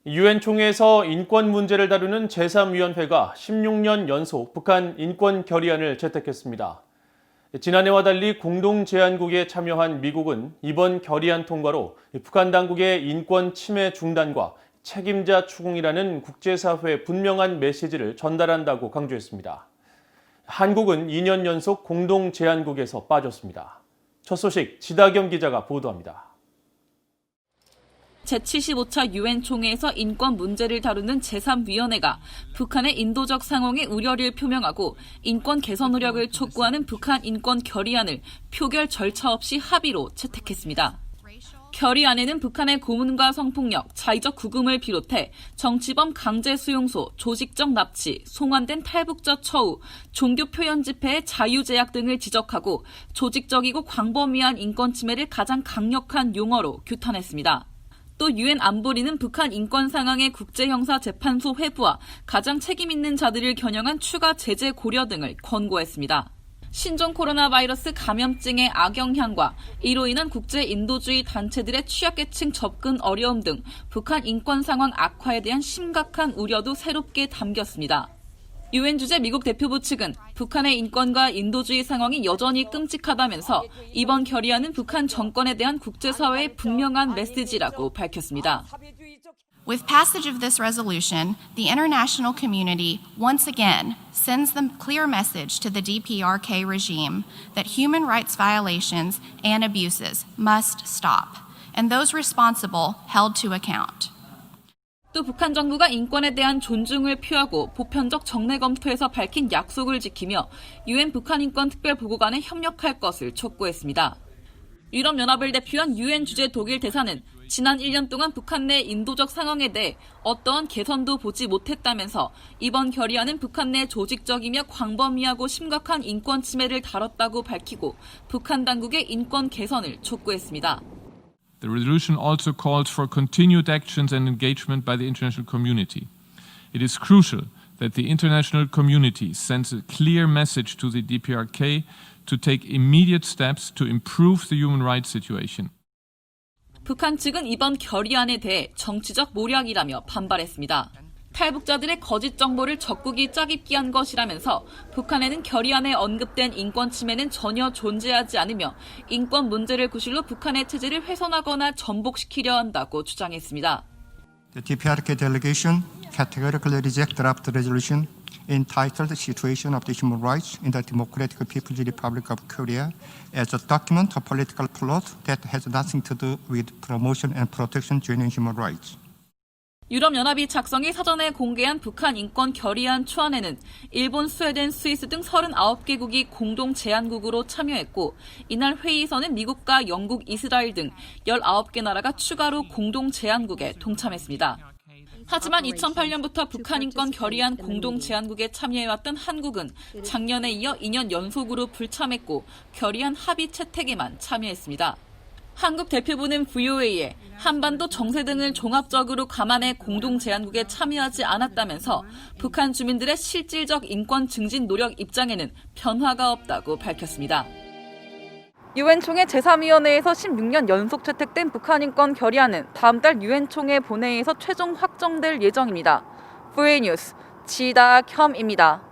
유엔 총회에서 인권 문제를 다루는 제3위원회가 16년 연속 북한 인권 결의안을 채택했습니다. 지난해와 달리 공동 제안국에 참여한 미국은 이번 결의안 통과로 북한 당국의 인권 침해 중단과 책임자 추궁이라는 국제사회의 분명한 메시지를 전달한다고 강조했습니다. 한국은 2년 연속 공동 제안국에서 빠졌습니다. 첫 소식 지다겸 기자가 보도합니다. 제75차 유엔 총회에서 인권 문제를 다루는 제3위원회가 북한의 인도적 상황에 우려를 표명하고 인권 개선 노력을 촉구하는 북한 인권 결의안을 표결 절차 없이 합의로 채택했습니다. 결의안에는 북한의 고문과 성폭력, 자의적 구금을 비롯해 정치범 강제 수용소, 조직적 납치, 송환된 탈북자 처우, 종교 표현 집회의 자유 제약 등을 지적하고 조직적이고 광범위한 인권 침해를 가장 강력한 용어로 규탄했습니다. 또 유엔 안보리는 북한 인권 상황의 국제형사재판소 회부와 가장 책임 있는 자들을 겨냥한 추가 제재 고려 등을 권고했습니다. 신종 코로나 바이러스 감염증의 악영향과 이로 인한 국제 인도주의 단체들의 취약계층 접근 어려움 등 북한 인권 상황 악화에 대한 심각한 우려도 새롭게 담겼습니다. 유엔 주재 미국 대표부 측은 북한의 인권과 인도주의 상황이 여전히 끔찍하다면서 이번 결의안은 북한 정권에 대한 국제사회의 분명한 메시지라고 밝혔습니다. With passage of this resolution, the international community once again sends the clear message to the DPRK regime that human rights violations and abuses must stop, and those responsible held to account. 또 북한 정부가 인권에 대한 존중을 표하고 보편적 정례 검토에서 밝힌 약속을 지키며 유엔 북한인권특별보고관에 협력할 것을 촉구했습니다. 유럽연합을 대표한 유엔 주재 독일 대사는 지난 1년 동안 북한 내 인도적 상황에 대해 어떠한 개선도 보지 못했다면서 이번 결의안은 북한 내 조직적이며 광범위하고 심각한 인권 침해를 다뤘다고 밝히고 북한 당국의 인권 개선을 촉구했습니다. The resolution also calls for continued actions and engagement by the international community. It is crucial that the international community sends a clear message to the DPRK to take immediate steps to improve the human rights situation. 북한 측은 이번 결의안에 대해 정치적 모략이라며 반발했습니다. 탈북자들의 거짓 정보를 적국이 짜깁기 한 것이라면서 북한에는 결의안에 언급된 인권 침해는 전혀 존재하지 않으며 인권 문제를 구실로 북한의 체제를 훼손하거나 전복시키려 한다고 주장했습니다. The DPRK delegation categorically reject draft resolution entitled Situation of the Human Rights in the Democratic People's Republic of Korea as a document of political plot that has nothing to do with promotion and protection of genuine human rights. 유럽연합이 작성해 사전에 공개한 북한 인권 결의안 초안에는 일본, 스웨덴, 스위스 등 39개국이 공동 제안국으로 참여했고 이날 회의에서는 미국과 영국, 이스라엘 등 19개 나라가 추가로 공동 제안국에 동참했습니다. 하지만 2008년부터 북한 인권 결의안 공동 제안국에 참여해왔던 한국은 작년에 이어 2년 연속으로 불참했고 결의안 합의 채택에만 참여했습니다. 한국 대표부는 VOA에 한반도 정세 등을 종합적으로 감안해 공동 제안국에 참여하지 않았다면서 북한 주민들의 실질적 인권 증진 노력 입장에는 변화가 없다고 밝혔습니다. 유엔 총회 제3위원회에서 16년 연속 채택된 북한 인권 결의안은 다음 달 유엔 총회 본회의에서 최종 확정될 예정입니다. VOA 뉴스 지다겸입니다.